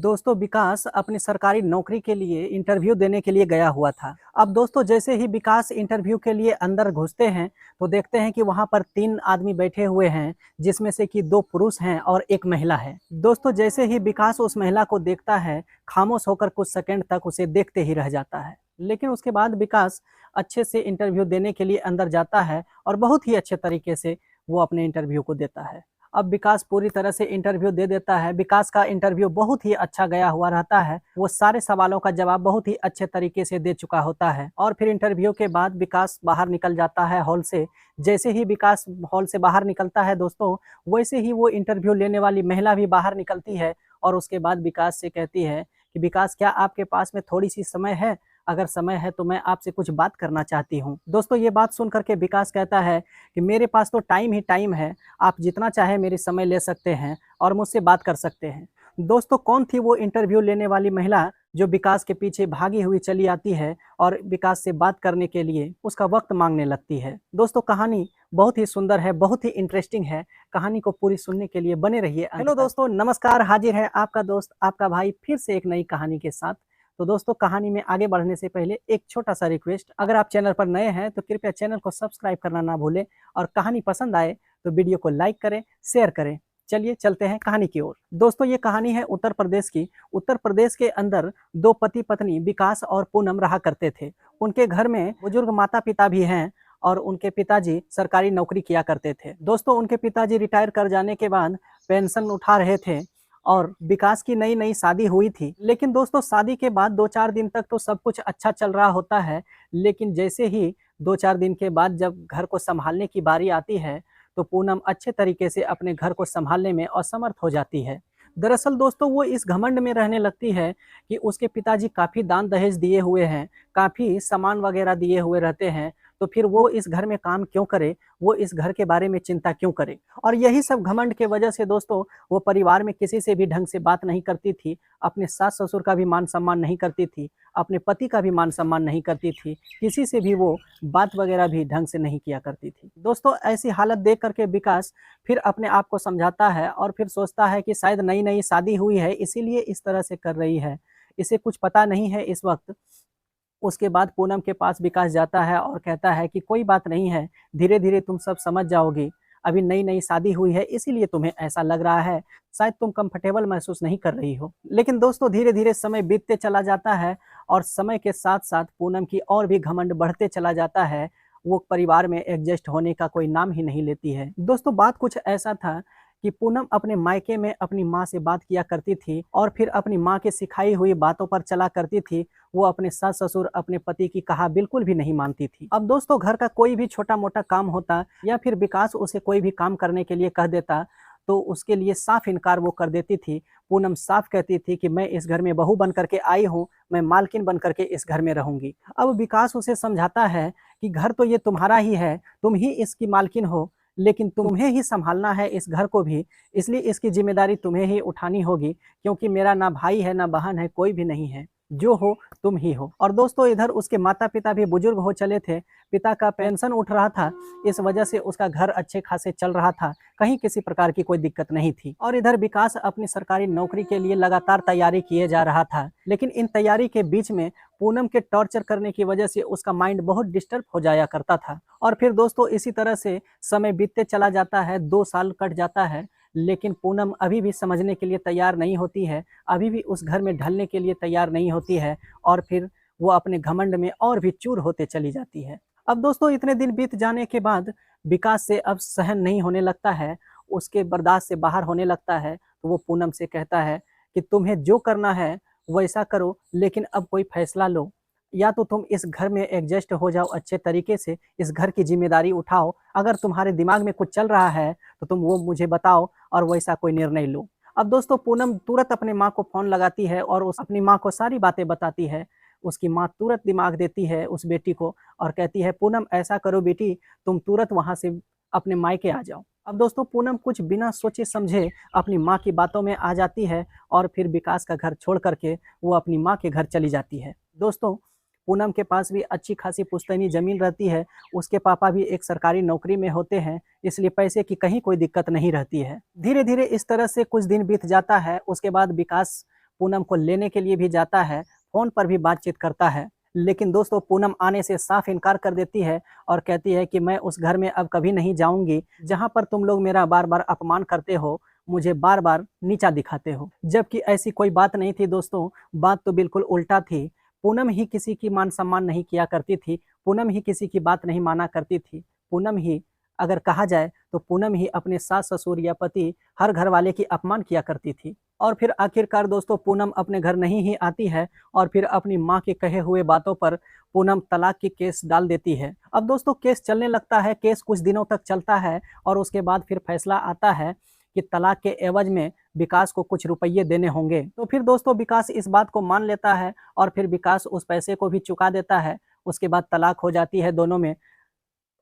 दोस्तों विकास अपनी सरकारी नौकरी के लिए इंटरव्यू देने के लिए गया हुआ था। अब दोस्तों जैसे ही विकास इंटरव्यू के लिए अंदर घुसते हैं तो देखते हैं कि वहां पर 3 आदमी बैठे हुए हैं, जिसमें से कि 2 पुरुष हैं और 1 महिला है। दोस्तों जैसे ही विकास उस महिला को देखता है, खामोश होकर कुछ सेकंड तक उसे देखते ही रह जाता है। लेकिन उसके बाद विकास अच्छे से इंटरव्यू देने के लिए अंदर जाता है और बहुत ही अच्छे तरीके से वो अपने इंटरव्यू को देता है। अब विकास पूरी तरह से इंटरव्यू दे देता है। विकास का इंटरव्यू बहुत ही अच्छा गया हुआ रहता है। वो सारे सवालों का जवाब बहुत ही अच्छे तरीके से दे चुका होता है और फिर इंटरव्यू के बाद विकास बाहर निकल जाता है हॉल से। जैसे ही विकास हॉल से बाहर निकलता है दोस्तों, वैसे ही वो इंटरव्यू लेने वाली महिला भी बाहर निकलती है और उसके बाद विकास से कहती है कि विकास, क्या आपके पास में थोड़ी-सी समय है? अगर समय है तो मैं आपसे कुछ बात करना चाहती हूँ। दोस्तों ये बात सुन कर के विकास कहता है कि मेरे पास तो टाइम ही टाइम है, आप जितना चाहे मेरी समय ले सकते हैं और मुझसे बात कर सकते हैं। दोस्तों कौन थी वो इंटरव्यू लेने वाली महिला जो विकास के पीछे भागी हुई चली आती है और विकास से बात करने के लिए उसका वक्त मांगने लगती है? दोस्तों कहानी बहुत ही सुंदर है, बहुत ही इंटरेस्टिंग है। कहानी को पूरी सुनने के लिए बने रहिए। हेलो दोस्तों, नमस्कार, हाजिर है आपका दोस्त, आपका भाई फिर से एक नई कहानी के साथ। तो दोस्तों कहानी में आगे बढ़ने से पहले एक छोटा सा रिक्वेस्ट, अगर आप चैनल पर नए हैं तो कृपया चैनल को सब्सक्राइब करना ना भूलें और कहानी पसंद आए तो वीडियो को लाइक करें, शेयर करें। चलिए चलते हैं कहानी की ओर। दोस्तों ये कहानी है उत्तर प्रदेश की। उत्तर प्रदेश के अंदर 2 पति पत्नी विकास और पूनम रहा करते थे। उनके घर में बुजुर्ग माता पिता भी हैं और उनके पिताजी सरकारी नौकरी किया करते थे। दोस्तों उनके पिताजी रिटायर कर जाने के बाद पेंशन उठा रहे थे और विकास की नई नई शादी हुई थी। लेकिन दोस्तों शादी के बाद 2-4 दिन तक तो सब कुछ अच्छा चल रहा होता है, लेकिन जैसे ही 2-4 दिन के बाद जब घर को संभालने की बारी आती है तो पूनम अच्छे तरीके से अपने घर को संभालने में असमर्थ हो जाती है। दरअसल दोस्तों वो इस घमंड में रहने लगती है कि उसके पिताजी काफ़ी दान दहेज दिए हुए हैं, काफ़ी सामान वगैरह दिए हुए रहते हैं, तो फिर वो इस घर में काम क्यों करे, वो इस घर के बारे में चिंता क्यों करे? और यही सब घमंड के वजह से दोस्तों वो परिवार में किसी से भी ढंग से बात नहीं करती थी, अपने सास-ससुर का भी मान-सम्मान नहीं करती थी, अपने पति का भी मान-सम्मान नहीं करती थी, किसी से भी वो बात वगैरह भी ढंग से नहीं किया करती थी। दोस्तों ऐसी हालत देख कर के विकास फिर अपने आप को समझाता है और फिर सोचता है कि शायद नई-नई शादी हुई है इसीलिए इस तरह से कर रही है, इसे कुछ पता नहीं है इस वक़्त। उसके बाद पूनम के पास विकास जाता है और कहता है कि कोई बात नहीं है, धीरे-धीरे तुम सब समझ जाओगी। अभी नई-नई शादी हुई है इसीलिए तुम्हें ऐसा लग रहा है, शायद तुम कंफर्टेबल महसूस नहीं कर रही हो। लेकिन दोस्तों धीरे-धीरे समय बीतते चला जाता है और समय के साथ-साथ पूनम की और भी घमंड बढ़ते चला जाता है। वो परिवार में एडजस्ट होने का कोई नाम ही नहीं लेती है। दोस्तों बात कुछ ऐसा था कि पूनम अपने मायके में अपनी माँ से बात किया करती थी और फिर अपनी माँ की सिखाई हुई बातों पर चला करती थी। वो अपने सास-ससुर, अपने पति की कहा बिल्कुल भी नहीं मानती थी। अब दोस्तों घर का कोई भी छोटा-मोटा काम होता या फिर विकास उसे कोई भी काम करने के लिए कह देता, तो उसके लिए साफ इनकार वो कर देती थी। पूनम साफ कहती थी कि मैं इस घर में बहू बन कर के आई हूँ, मैं मालकिन बन कर के इस घर में रहूँगी। अब विकास उसे समझाता है कि घर तो ये तुम्हारा ही है, तुम ही इसकी मालकिन हो, लेकिन तुम्हें ही सँभालना है इस घर को भी, इसलिए इसकी ज़िम्मेदारी तुम्हें ही उठानी होगी, क्योंकि मेरा ना भाई है, ना बहन है, कोई भी नहीं है। जो हो तुम ही हो। और दोस्तों इधर उसके माता-पिता भी बुजुर्ग हो चले थे, पिता का पेंशन उठ रहा था, इस वजह से उसका घर अच्छे खासे चल रहा था, कहीं किसी प्रकार की कोई दिक्कत नहीं थी। और इधर विकास अपनी सरकारी नौकरी के लिए लगातार तैयारी किए जा रहा था, लेकिन इन तैयारी के बीच में पूनम के टॉर्चर करने की वजह से उसका माइंड बहुत डिस्टर्ब हो जाया करता था। और फिर दोस्तों इसी तरह से समय बीतते चला जाता है, 2 साल कट जाता है, लेकिन पूनम अभी भी समझने के लिए तैयार नहीं होती है, अभी भी उस घर में ढलने के लिए तैयार नहीं होती है और फिर वो अपने घमंड में और भी चूर होते चली जाती है। अब दोस्तों इतने दिन बीत जाने के बाद विकास से अब सहन नहीं होने लगता है, उसके बर्दाश्त से बाहर होने लगता है, तो वो पूनम से कहता है कि तुम्हें जो करना है वैसा करो, लेकिन अब कोई फैसला लो। या तो तुम इस घर में एडजस्ट हो जाओ अच्छे तरीके से, इस घर की ज़िम्मेदारी उठाओ, अगर तुम्हारे दिमाग में कुछ चल रहा है तो तुम वो मुझे बताओ और वैसा कोई निर्णय लो। अब दोस्तों पूनम तुरंत अपने माँ को फ़ोन लगाती है और उस अपनी माँ को सारी बातें बताती है। उसकी माँ तुरंत दिमाग देती है उस बेटी को और कहती है, पूनम ऐसा करो बेटी, तुम तुरंत वहाँ से अपने मायके आ जाओ। अब दोस्तों पूनम कुछ बिना सोचे समझे अपनी माँ की बातों में आ जाती है और फिर विकास का घर छोड़ कर के वो अपनी माँ के घर चली जाती है। दोस्तों पूनम के पास भी अच्छी खासी पुश्तैनी ज़मीन रहती है, उसके पापा भी एक सरकारी नौकरी में होते हैं, इसलिए पैसे की कहीं कोई दिक्कत नहीं रहती है। धीरे-धीरे इस तरह से कुछ दिन बीत जाता है, उसके बाद विकास पूनम को लेने के लिए भी जाता है, फ़ोन पर भी बातचीत करता है। लेकिन दोस्तों पूनम आने से साफ इनकार कर देती है और कहती है कि मैं उस घर में अब कभी नहीं जाऊँगी, जहाँ पर तुम लोग मेरा बार-बार अपमान करते हो, मुझे बार-बार नीचा दिखाते हो। जबकि ऐसी कोई बात नहीं थी दोस्तों, बात तो बिल्कुल उल्टा थी। पूनम ही किसी की मान-सम्मान नहीं किया करती थी, पूनम ही किसी की बात नहीं माना करती थी। पूनम ही, अगर कहा जाए तो पूनम ही अपने सास-ससुर या पति, हर घरवाले की अपमान किया करती थी। और फिर आखिरकार दोस्तों पूनम अपने घर नहीं ही आती है और फिर अपनी माँ के कहे हुए बातों पर पूनम तलाक की केस डाल देती है। अब दोस्तों केस चलने लगता है, केस कुछ दिनों तक चलता है और उसके बाद फिर फैसला आता है कि तलाक के एवज में विकास को कुछ रुपये देने होंगे। तो फिर दोस्तों विकास इस बात को मान लेता है और फिर विकास उस पैसे को भी चुका देता है। उसके बाद तलाक हो जाती है दोनों में।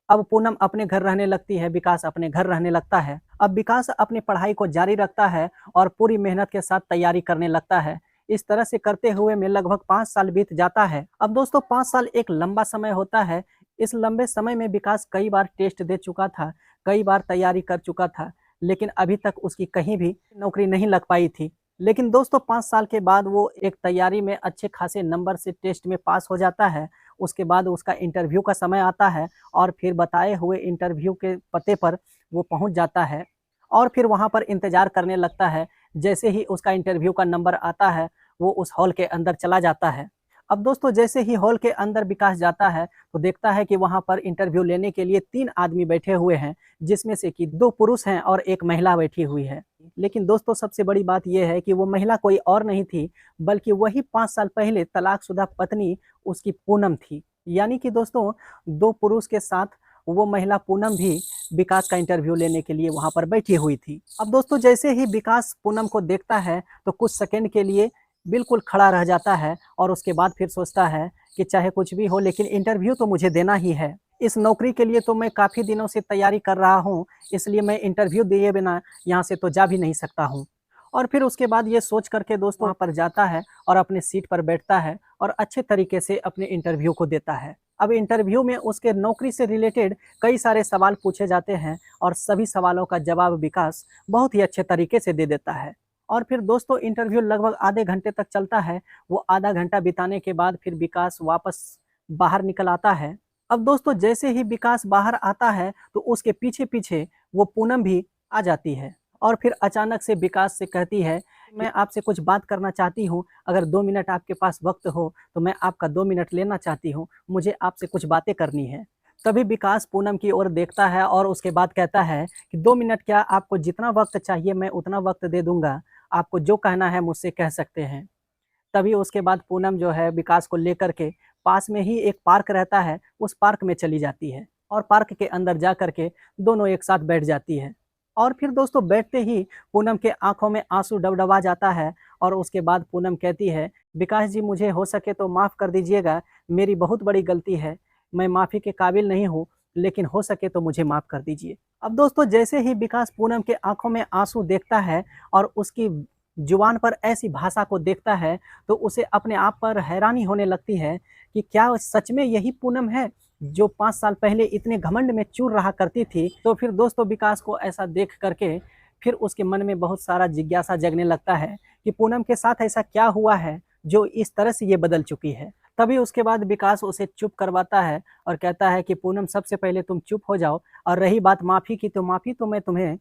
अब पूनम अपने घर रहने लगती है, विकास अपने घर रहने लगता है। अब विकास अपनी पढ़ाई को जारी रखता है और पूरी मेहनत के साथ तैयारी करने लगता है। इस तरह से करते हुए में लगभग 5 साल बीत जाता है। अब दोस्तों 5 साल एक लंबा समय होता है। इस लंबे समय में विकास कई बार टेस्ट दे चुका था, कई बार तैयारी कर चुका था, लेकिन अभी तक उसकी कहीं भी नौकरी नहीं लग पाई थी। लेकिन दोस्तों 5 साल के बाद वो एक तैयारी में अच्छे खासे नंबर से टेस्ट में पास हो जाता है। उसके बाद उसका इंटरव्यू का समय आता है और फिर बताए हुए इंटरव्यू के पते पर वो पहुंच जाता है और फिर वहां पर इंतज़ार करने लगता है। जैसे ही उसका इंटरव्यू का नंबर आता है, वो उस हॉल के अंदर चला जाता है। अब दोस्तों जैसे ही हॉल के अंदर विकास जाता है, तो देखता है कि वहाँ पर इंटरव्यू लेने के लिए 3 आदमी बैठे हुए हैं, जिसमें से कि 2 पुरुष हैं और 1 महिला बैठी हुई है। लेकिन दोस्तों सबसे बड़ी बात ये है कि वो महिला कोई और नहीं थी, बल्कि वही 5 साल पहले तलाकशुदा पत्नी उसकी पूनम थी। यानी कि दोस्तों 2 पुरुष के साथ वो महिला पूनम भी विकास का इंटरव्यू लेने के लिए वहाँ पर बैठी हुई थी। अब दोस्तों जैसे ही विकास पूनम को देखता है, तो कुछ सेकंड के लिए बिल्कुल खड़ा रह जाता है और उसके बाद फिर सोचता है कि चाहे कुछ भी हो, लेकिन इंटरव्यू तो मुझे देना ही है। इस नौकरी के लिए तो मैं काफ़ी दिनों से तैयारी कर रहा हूँ, इसलिए मैं इंटरव्यू दिए बिना यहाँ से तो जा भी नहीं सकता हूँ। और फिर उसके बाद ये सोच करके दोस्तों वहाँ पर जाता है और अपने सीट पर बैठता है और अच्छे तरीके से अपने इंटरव्यू को देता है। अब इंटरव्यू में उसके नौकरी से रिलेटेड कई सारे सवाल पूछे जाते हैं और सभी सवालों का जवाब विकास बहुत ही अच्छे तरीके से दे देता है। और फिर दोस्तों इंटरव्यू लगभग आधे घंटे तक चलता है। वो आधा घंटा बिताने के बाद फिर विकास वापस बाहर निकल आता है। अब दोस्तों जैसे ही विकास बाहर आता है, तो उसके पीछे-पीछे वो पूनम भी आ जाती है और फिर अचानक से विकास से कहती है, मैं आपसे कुछ बात करना चाहती हूँ, अगर 2 मिनट आपके पास वक़्त हो, तो मैं आपका 2 मिनट लेना चाहती हूँ, मुझे आपसे कुछ बातें करनी है। तभी विकास पूनम की ओर देखता है और उसके बाद कहता है कि 2 मिनट क्या, आपको जितना वक़्त चाहिए मैं उतना वक़्त दे दूँगा, आपको जो कहना है मुझसे कह सकते हैं। तभी उसके बाद पूनम जो है विकास को लेकर के पास में ही एक पार्क रहता है, उस पार्क में चली जाती है और पार्क के अंदर जा कर के दोनों एक साथ बैठ जाती है। और फिर दोस्तों बैठते ही पूनम के आँखों में आँसू डबडबा जाता है और उसके बाद पूनम कहती है, विकास जी मुझे हो सके तो माफ़ कर दीजिएगा, मेरी बहुत बड़ी गलती है, मैं माफ़ी के काबिल नहीं हूँ, लेकिन हो सके तो मुझे माफ़ कर दीजिए। अब दोस्तों जैसे ही विकास पूनम के आँखों में आँसू देखता है और उसकी जुबान पर ऐसी भाषा को देखता है, तो उसे अपने आप पर हैरानी होने लगती है कि क्या सच में यही पूनम है, जो 5 साल पहले इतने घमंड में चूर रहा करती थी। तो फिर दोस्तों विकास को ऐसा देख कर के फिर उसके मन में बहुत सारा जिज्ञासा जगने लगता है कि पूनम के साथ ऐसा क्या हुआ है, जो इस तरह से ये बदल चुकी है। तभी उसके बाद विकास उसे चुप करवाता है और कहता है कि पूनम सबसे पहले तुम चुप हो जाओ, और रही बात माफ़ी की, तो माफ़ी तो मैं तुम्हें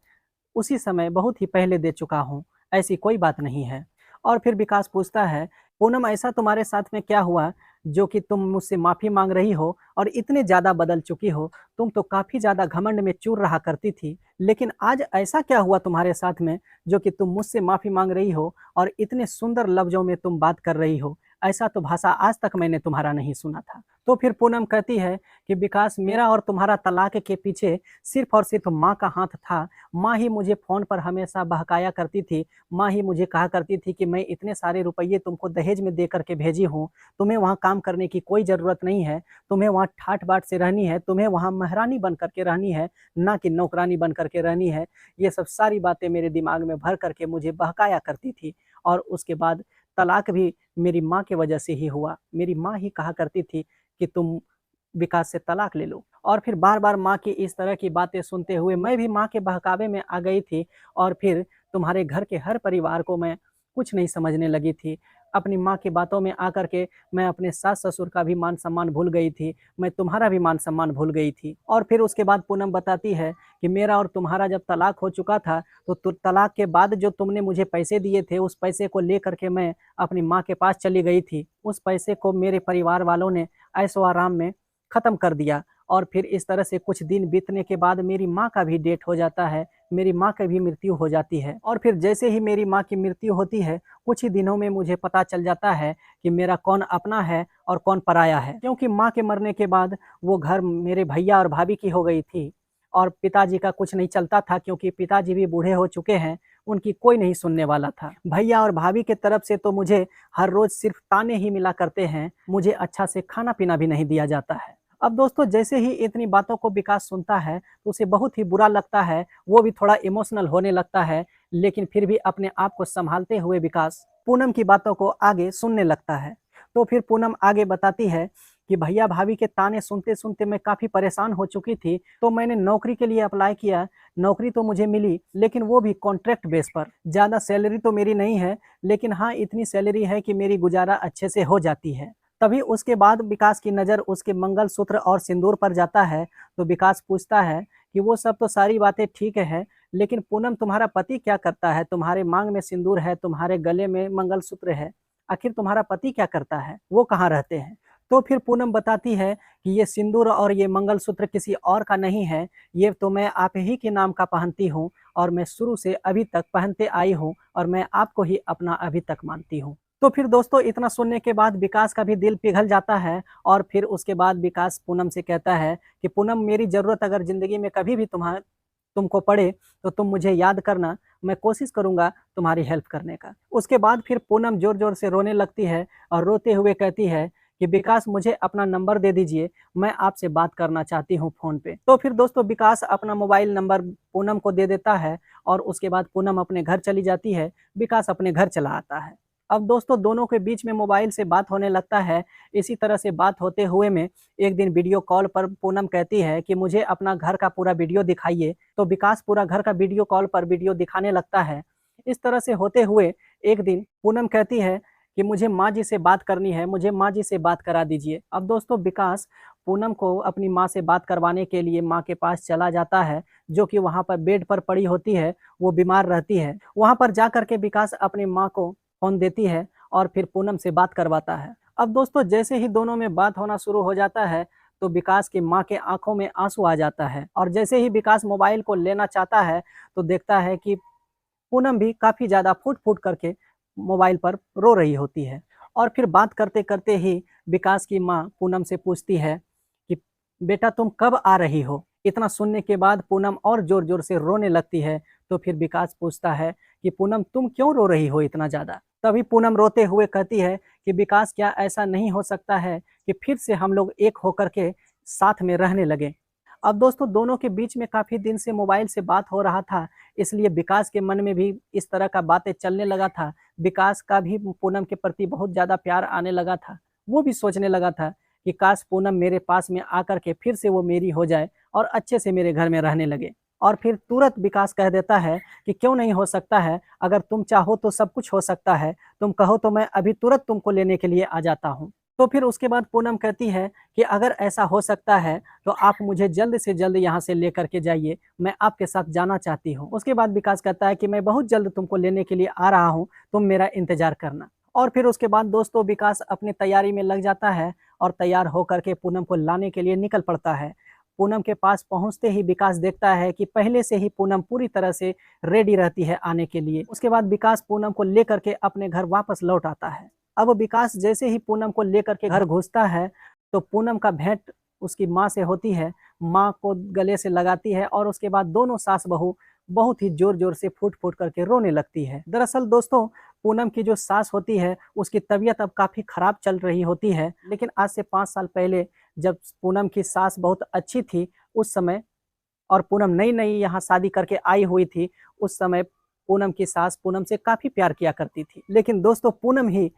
उसी समय बहुत ही पहले दे चुका हूँ, ऐसी कोई बात नहीं है। और फिर विकास पूछता है, पूनम ऐसा तुम्हारे साथ में क्या हुआ जो कि तुम मुझसे माफ़ी माँग रही हो और इतने ज़्यादा बदल चुकी हो? तुम तो काफ़ी ज़्यादा घमंड में चूर रहा करती थी, लेकिन आज ऐसा क्या हुआ तुम्हारे साथ में जो कि तुम मुझसे माफ़ी माँग रही हो और इतने सुंदर लफ्ज़ों में तुम बात कर रही हो? ऐसा तो भाषा आज तक मैंने तुम्हारा नहीं सुना था। तो फिर पूनम कहती है कि विकास, मेरा और तुम्हारा तलाक के पीछे सिर्फ़ और सिर्फ़ माँ का हाथ था। माँ ही मुझे फ़ोन पर हमेशा बहकाया करती थी। माँ ही मुझे कहा करती थी कि मैं इतने सारे रुपये तुमको दहेज में दे कर के भेजी हूँ, तुम्हें वहाँ काम करने की कोई ज़रूरत नहीं है, तुम्हें वहाँ ठाट-बाट से रहनी है, तुम्हें वहाँ महारानी बन कर के रहनी है, ना कि नौकरानी बन कर के रहनी है। ये सब सारी बातें मेरे दिमाग में भर कर के मुझे बहकाया करती थी और उसके बाद तलाक भी मेरी माँ की वजह से ही हुआ। मेरी माँ ही कहा करती थी कि तुम विकास से तलाक ले लो। और फिर बार-बार माँ की इस तरह की बातें सुनते हुए मैं भी माँ के बहकावे में आ गई थी और फिर तुम्हारे घर के हर परिवार को मैं कुछ नहीं समझने लगी थी। अपनी माँ की बातों में आकर के मैं अपने सास-ससुर का भी मान-सम्मान भूल गई थी, मैं तुम्हारा भी मान-सम्मान भूल गई थी। और फिर उसके बाद पूनम बताती है कि मेरा और तुम्हारा जब तलाक हो चुका था, तो तलाक के बाद जो तुमने मुझे पैसे दिए थे, उस पैसे को लेकर के मैं अपनी माँ के पास चली गई थी। उस पैसे को मेरे परिवार वालों ने ऐशो-आराम में ख़त्म कर दिया और फिर इस तरह से कुछ दिन बीतने के बाद मेरी माँ का भी डेथ हो जाता है, मेरी माँ की भी मृत्यु हो जाती है। और फिर जैसे ही मेरी माँ की मृत्यु होती है, कुछ ही दिनों में मुझे पता चल जाता है कि मेरा कौन अपना है और कौन पराया है। क्योंकि माँ के मरने के बाद वो घर मेरे भैया और भाभी की हो गई थी और पिताजी का कुछ नहीं चलता था क्योंकि पिताजी भी बूढ़े हो चुके हैं, उनकी कोई नहीं सुनने वाला था। भैया और भाभी की तरफ से तो मुझे हर रोज़ सिर्फ़ ताने ही मिला करते हैं, मुझे अच्छा से खाना-पीना भी नहीं दिया जाता है। अब दोस्तों जैसे ही इतनी बातों को विकास सुनता है, तो उसे बहुत ही बुरा लगता है, वो भी थोड़ा इमोशनल होने लगता है, लेकिन फिर भी अपने आप को सँभालते हुए विकास पूनम की बातों को आगे सुनने लगता है। तो फिर पूनम आगे बताती है कि भैया-भाभी के ताने सुनते-सुनते मैं काफ़ी परेशान हो चुकी थी, तो मैंने नौकरी के लिए अप्लाई किया, नौकरी तो मुझे मिली, लेकिन वो भी कॉन्ट्रैक्ट बेस पर। ज़्यादा सैलरी तो मेरी नहीं है, लेकिन हाँ, इतनी सैलरी है कि मेरी गुज़ारा अच्छे से हो जाती है। तभी उसके बाद विकास की नज़र उसके मंगलसूत्र और सिंदूर पर जाता है, तो विकास पूछता है कि वो सब तो सारी बातें ठीक है, लेकिन पूनम तुम्हारा पति क्या करता है? तुम्हारे माँग में सिंदूर है, तुम्हारे गले में मंगलसूत्र है, आखिर तुम्हारा पति क्या करता है? वो कहाँ रहते हैं? तो फिर पूनम बताती है कि ये सिंदूर और ये मंगलसूत्र किसी और का नहीं है, ये तो मैं आप ही के नाम का पहनती हूँ और मैं शुरू से अभी तक पहनते आई हूँ और मैं आपको ही अपना अभी तक मानती हूँ। तो फिर दोस्तों इतना सुनने के बाद विकास का भी दिल पिघल जाता है और फिर उसके बाद विकास पूनम से कहता है कि पूनम मेरी ज़रूरत अगर ज़िंदगी में कभी भी तुमको पड़े तो तुम मुझे याद करना, मैं कोशिश करूँगा तुम्हारी हेल्प करने का। उसके बाद फिर पूनम ज़ोर-ज़ोर से रोने लगती है और रोते हुए कहती है कि विकास मुझे अपना नंबर दे दीजिए, मैं आपसे बात करना चाहती हूँ फ़ोन पे। तो फिर दोस्तों विकास अपना मोबाइल नंबर पूनम को दे देता है और उसके बाद पूनम अपने घर चली जाती है, विकास अपने घर चला आता है। अब दोस्तों दोनों के बीच में मोबाइल से बात होने लगता है। इसी तरह से बात होते हुए में एक दिन वीडियो कॉल पर पूनम कहती है कि मुझे अपना घर का पूरा वीडियो दिखाइए, तो विकास पूरा घर का वीडियो कॉल पर वीडियो दिखाने लगता है। इस तरह से होते हुए एक दिन पूनम कहती है कि मुझे माँ जी से बात करनी है, मुझे माँ जी से बात करा दीजिए। अब दोस्तों विकास पूनम को अपनी माँ से बात करवाने के लिए माँ के पास चला जाता है, जो कि वहाँ पर बेड पर पड़ी होती है, वो बीमार रहती है। वहाँ पर जा कर के विकास अपनी माँ को फ़ोन देती है और फिर पूनम से बात करवाता है। अब दोस्तों जैसे ही दोनों में बात होना शुरू हो जाता है, तो विकास की माँ के आँखों में आँसू आ जाता है और जैसे ही विकास मोबाइल को लेना चाहता है, तो देखता है कि पूनम भी काफ़ी ज़्यादा फूट-फूट करके मोबाइल पर रो रही होती है। और फिर बात करते-करते ही विकास की माँ पूनम से पूछती है कि बेटा तुम कब आ रही हो? इतना सुनने के बाद पूनम और ज़ोर-ज़ोर से रोने लगती है, तो फिर विकास पूछता है कि पूनम तुम क्यों रो रही हो इतना ज़्यादा? तभी पूनम रोते हुए कहती है कि विकास क्या ऐसा नहीं हो सकता है कि फिर से हम लोग एक होकर के साथ में रहने लगें? अब दोस्तों दोनों के बीच में काफ़ी दिन से मोबाइल से बात हो रहा था, इसलिए विकास के मन में भी इस तरह का बातें चलने लगा था। विकास का भी पूनम के प्रति बहुत ज़्यादा प्यार आने लगा था। वो भी सोचने लगा था कि काश पूनम मेरे पास में आकर के फिर से वो मेरी हो जाए और अच्छे से मेरे घर में रहने लगे। और फिर तुरंत विकास कह देता है कि क्यों नहीं हो सकता है, अगर तुम चाहो तो सब कुछ हो सकता है, तुम कहो तो मैं अभी तुरंत तुमको लेने के लिए आ जाता हूँ। तो फिर उसके बाद पूनम कहती है कि अगर ऐसा हो सकता है, तो आप मुझे जल्द से जल्द यहाँ से लेकर के जाइए, मैं आपके साथ जाना चाहती हूँ। उसके बाद विकास कहता है कि मैं बहुत जल्द तुमको लेने के लिए आ रहा हूँ, तुम मेरा इंतज़ार करना। और फिर उसके बाद दोस्तों विकास अपनी तैयारी में लग जाता है और तैयार होकर के पूनम को लाने के लिए निकल पड़ता है। पूनम के पास पहुँचते ही विकास देखता है कि पहले से ही पूनम पूरी तरह से रेडी रहती है आने के लिए। उसके बाद विकास पूनम को लेकर के अपने घर वापस लौट आता है। अब विकास जैसे ही पूनम को लेकर के घर घुसता है, तो पूनम का भेंट उसकी माँ से होती है, माँ को गले से लगाती है और उसके बाद दोनों सास-बहू बहुत ही ज़ोर-ज़ोर से फूट-फूट करके रोने लगती है। दरअसल दोस्तों, पूनम की जो सास होती है, उसकी तबीयत अब काफ़ी ख़राब चल रही होती है, लेकिन आज से 5 साल पहले जब पूनम की सास बहुत अच्छी थी, उस समय और पूनम नई-नई यहाँ शादी करके आई हुई थी, उस समय पूनम की सास पूनम से काफ़ी प्यार किया करती थी। लेकिन दोस्तों पूनम ही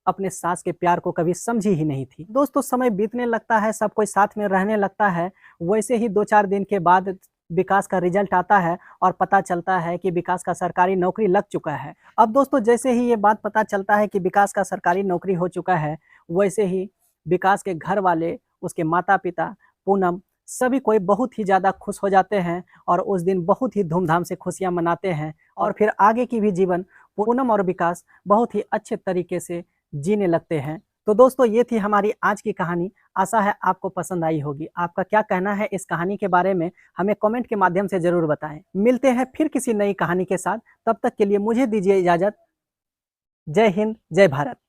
अपने सास के प्यार को कभी समझी ही नहीं थी। दोस्तों समय बीतने लगता है, सब कोई साथ में रहने लगता है। वैसे ही 2-4 दिन के बाद विकास का रिजल्ट आता है और पता चलता है कि विकास का सरकारी नौकरी लग चुका है। अब दोस्तों जैसे ही ये बात पता चलता है कि विकास का सरकारी नौकरी हो चुका है, वैसे ही विकास के घर वाले, उसके माता-पिता, पूनम सभी कोई बहुत ही ज़्यादा खुश हो जाते हैं और उस दिन बहुत ही धूमधाम से खुशियाँ मनाते हैं और फिर आगे की भी जीवन पूनम और विकास बहुत ही अच्छे तरीके से जीने लगते हैं। तो दोस्तों ये थी हमारी आज की कहानी। आशा है आपको पसंद आई होगी। आपका क्या कहना है इस कहानी के बारे में हमें कमेंट के माध्यम से ज़रूर बताएँ। मिलते हैं फिर किसी नई कहानी के साथ, तब तक के लिए मुझे दीजिए इजाज़त। जय हिंद, जय भारत।